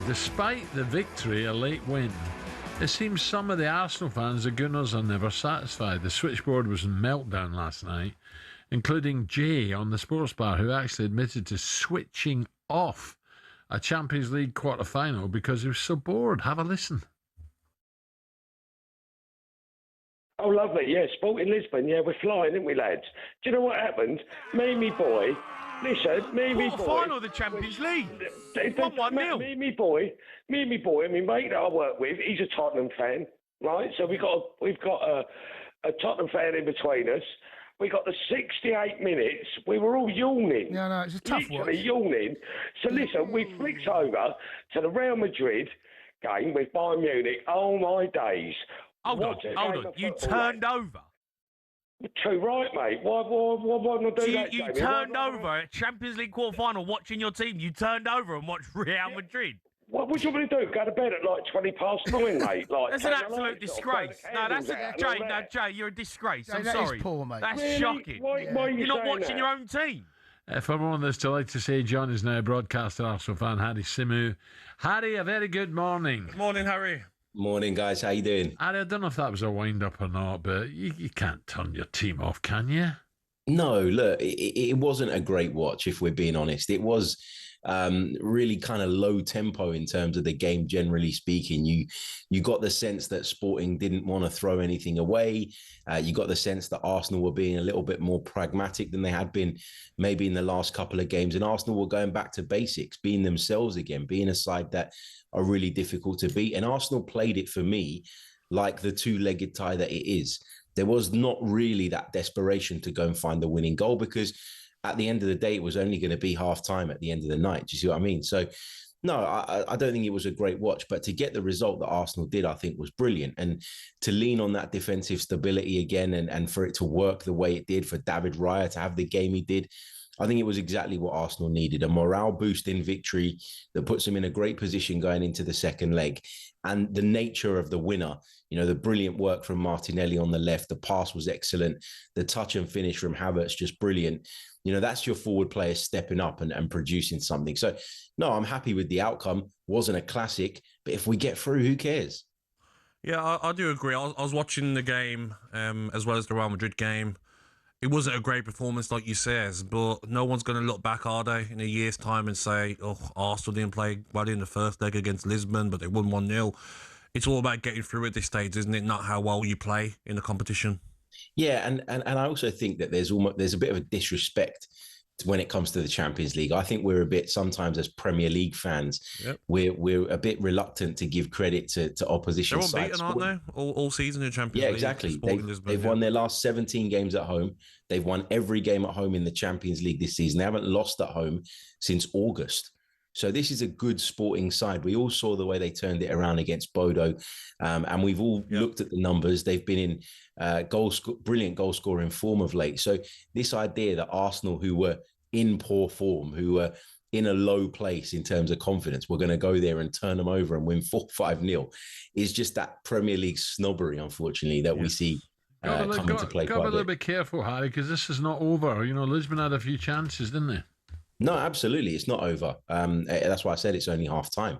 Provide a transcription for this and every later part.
Despite the victory, a late win, it seems some of the Arsenal fans, the Gunners, are never satisfied. The switchboard was in meltdown last night, including Jay on the sports bar, who actually admitted to switching off a Champions League quarter-final because he was so bored. Have a listen. Oh, lovely. Yeah, Sporting Lisbon. Yeah, we're flying, aren't we, lads? Do you know what happened? Me and me boy. Listen, me and me boy. Quarter-final of the Champions League. 1-1-0. Me and me boy, and my mate that I work with, he's a Tottenham fan, right? So we've got a Tottenham fan in between us. We got the 68 minutes. We were all yawning. Yeah, no, it's a tough one. Literally yawning. So listen, we flicked over to the Real Madrid game with Bayern Munich. Oh, my days. Hold on. You turned over. Too right, mate. Why not do that, You Jamie? turned over at Champions League quarter-final watching your team. You turned over and watched Real Madrid. What do you want me to do? Go to bed at like 9:20, mate? Like, that's an absolute disgrace. Jay, you're a disgrace. Jay, I'm that sorry. Is poor, mate. That's really? shocking. Why are you You're not saying watching that? your own team. For one that's delighted to say John is now a broadcaster Arsenal fan, Harry Symeou. Harry, a very good morning. Good morning, Harry. Morning, guys. How you doing? Harry, I don't know if that was a wind-up or not, but you can't turn your team off, can you? No, look, it wasn't a great watch, if we're being honest. It was really kind of low tempo in terms of the game, generally speaking. You got the sense that Sporting didn't want to throw anything away. You got the sense that Arsenal were being a little bit more pragmatic than they had been maybe in the last couple of games. And Arsenal were going back to basics, being themselves again, being a side that are really difficult to beat. And Arsenal played it for me like the two-legged tie that it is. There was not really that desperation to go and find the winning goal because at the end of the day, it was only going to be half time at the end of the night. Do you see what I mean? So, no, I don't think it was a great watch, but to get the result that Arsenal did, I think was brilliant. And to lean on that defensive stability again and for it to work the way it did, for David Raya to have the game he did, I think it was exactly what Arsenal needed, a morale boosting victory that puts them in a great position going into the second leg. And the nature of the winner, you know, the brilliant work from Martinelli on the left, the pass was excellent, the touch and finish from Havertz just brilliant. You know, that's your forward players stepping up and producing something. So, no, I'm happy with the outcome. Wasn't a classic, but if we get through, who cares? Yeah, I do agree. I was watching the game as well as the Real Madrid game. It wasn't a great performance, like you says, but no one's going to look back, are they, in a year's time and say, oh, Arsenal didn't play well in the first leg against Lisbon, but they won 1-0. It's all about getting through at this stage, isn't it? Not how well you play in the competition. Yeah, and I also think that there's a bit of a disrespect when it comes to the Champions League. I think we're a bit, sometimes as Premier League fans, we're a bit reluctant to give credit to opposition sides. They're unbeaten, aren't they? All season in Champions League. Yeah, exactly. They've won their last 17 games at home. They've won every game at home in the Champions League this season. They haven't lost at home since August. So this is a good Sporting side. We all saw the way they turned it around against Bodo, and we've all looked at the numbers. They've been in brilliant goal scoring form of late. So this idea that Arsenal, who were in poor form, who were in a low place in terms of confidence, we're going to go there and turn them over and win 4-5-0, is just that Premier League snobbery, unfortunately, that we see come into play. Got to be a little bit careful, Harry, because this is not over. You know, Lisbon had a few chances, didn't they? No, absolutely. It's not over. That's why I said it's only half time.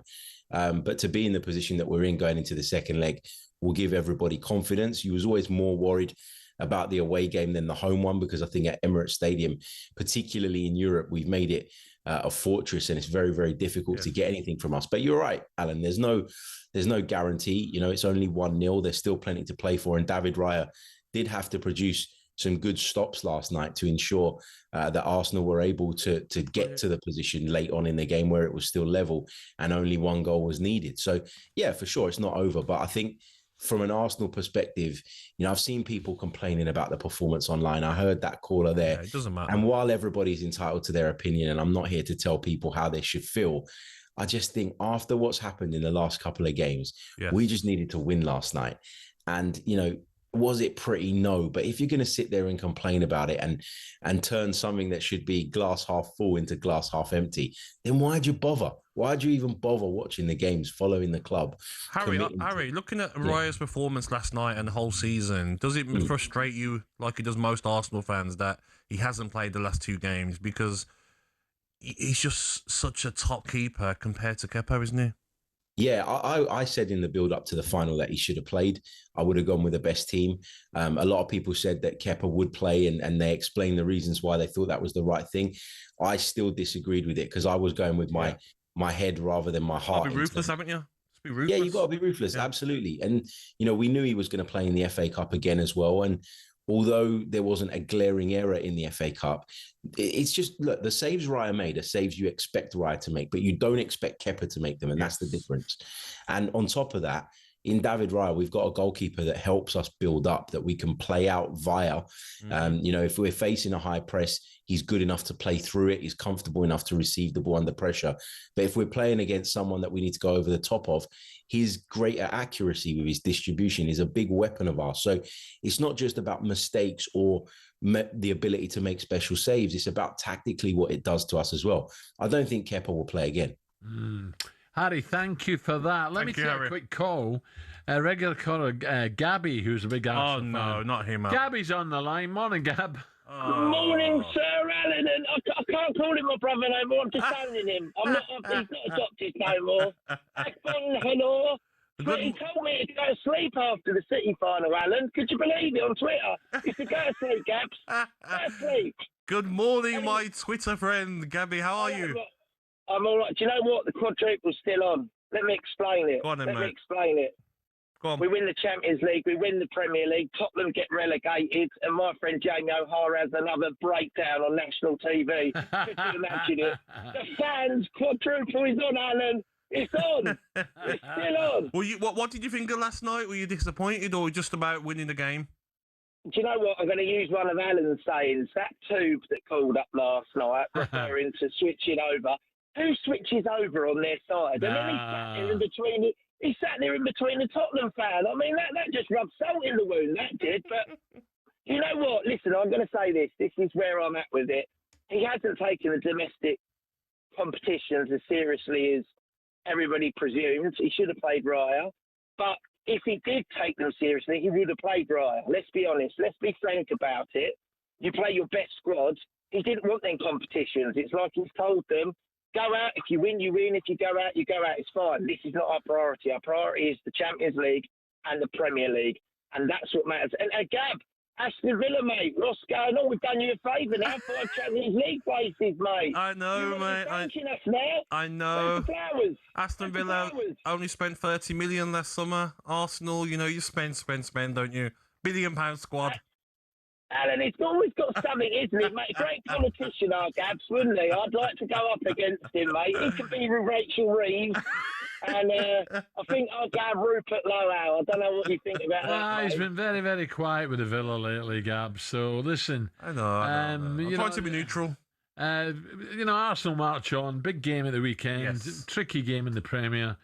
But to be in the position that we're in going into the second leg will give everybody confidence. You was always more worried about the away game than the home one, because I think at Emirates Stadium, particularly in Europe, we've made it a fortress and it's very, very difficult to get anything from us. But you're right, Alan, there's no guarantee. You know, it's only 1-0. There's still plenty to play for. And David Raya did have to produce some good stops last night to ensure that Arsenal were able to get to the position late on in the game where it was still level and only one goal was needed. So, yeah, for sure, it's not over. But I think from an Arsenal perspective, you know, I've seen people complaining about the performance online. I heard that caller there. Yeah, it doesn't matter. And while everybody's entitled to their opinion, and I'm not here to tell people how they should feel, I just think after what's happened in the last couple of games, we just needed to win last night. And, you know, was it pretty? No. But if you're going to sit there and complain about it and turn something that should be glass half full into glass half empty, then why'd you bother? Why'd you even bother watching the games, following the club? Harry, looking at Raya's performance last night and the whole season, does it frustrate you like it does most Arsenal fans that he hasn't played the last two games? Because he's just such a top keeper compared to Kepa, isn't he? Yeah, I said in the build up to the final that he should have played. I would have gone with the best team. A lot of people said that Kepa would play, and they explained the reasons why they thought that was the right thing. I still disagreed with it because I was going with my head rather than my heart. I'll be ruthless, haven't you? Just be ruthless. Yeah, you've got to be ruthless, absolutely. And, we knew he was going to play in the FA Cup again as well. And although there wasn't a glaring error in the FA Cup, it's just, look, the saves Raya made are saves you expect Raya to make, but you don't expect Kepa to make them, and that's the difference. And on top of that, in David Raya, we've got a goalkeeper that helps us build up, that we can play out via. If we're facing a high press, he's good enough to play through it. He's comfortable enough to receive the ball under pressure. But if we're playing against someone that we need to go over the top of, his greater accuracy with his distribution is a big weapon of ours. So it's not just about mistakes or the ability to make special saves. It's about tactically what it does to us as well. I don't think Kepa will play again. Harry, thank you for that. Let me take a quick call. Regular caller, Gabby, who's a big Arsenal fan. Oh, no, not him. Gabby's on the line. Morning, Gab. Good morning, Sir Alan. And I can't call him my brother no more. I'm disowning him. He's not adopted no more. Agbonlahor. But he told me to go to sleep after the City final, Alan. Could you believe it on Twitter? He said, go to sleep, Gabs. Go to sleep. Good morning, my Twitter friend. Gabby, how are you? I'm all right. Do you know what? The quadruple's still on. Let me explain it. Go on then, mate. Let me explain it. Go on. We win the Champions League. We win the Premier League. Tottenham get relegated. And my friend Jamie O'Hara has another breakdown on national TV. Could you imagine it? The fans' quadruple is on, Alan. It's on. It's still on. Well, what did you think of last night? Were you disappointed or just about winning the game? Do you know what? I'm going to use one of Alan's sayings. That tube that called up last night, referring to switching over. Who switches over on their side? And then he sat there in between the Tottenham fan. I mean, that just rubbed salt in the wound, that did. But you know what? Listen, I'm going to say this. This is where I'm at with it. He hasn't taken the domestic competitions as seriously as everybody presumes. He should have played Raya. But if he did take them seriously, he would have played Raya. Let's be honest. Let's be frank about it. You play your best squad. He didn't want them competitions. It's like he's told them, go out. If you win, you win. If you go out, you go out. It's fine. This is not our priority. Our priority is the Champions League and the Premier League. And that's what matters. And Gab, Aston Villa, mate, what's going on? We've done you a favour now. 5 Champions League places, mate. I know, mate. Us now. I know. Flowers. Aston Villa only spent 30 million last summer. Arsenal, you spend, don't you? £1 billion squad. Alan, it's always got something, isn't it, mate? Great politician, our Gabs, wouldn't he? I'd like to go up against him, mate. He could be with Rachel Reeves. And I think I'll go Rupert Lowe. I don't know what you think about that. He's been very, very quiet with the Villa lately, Gab. So, listen. I know. I'm trying to be neutral. Arsenal march on. Big game at the weekend. Yes. Tricky game in the Premier.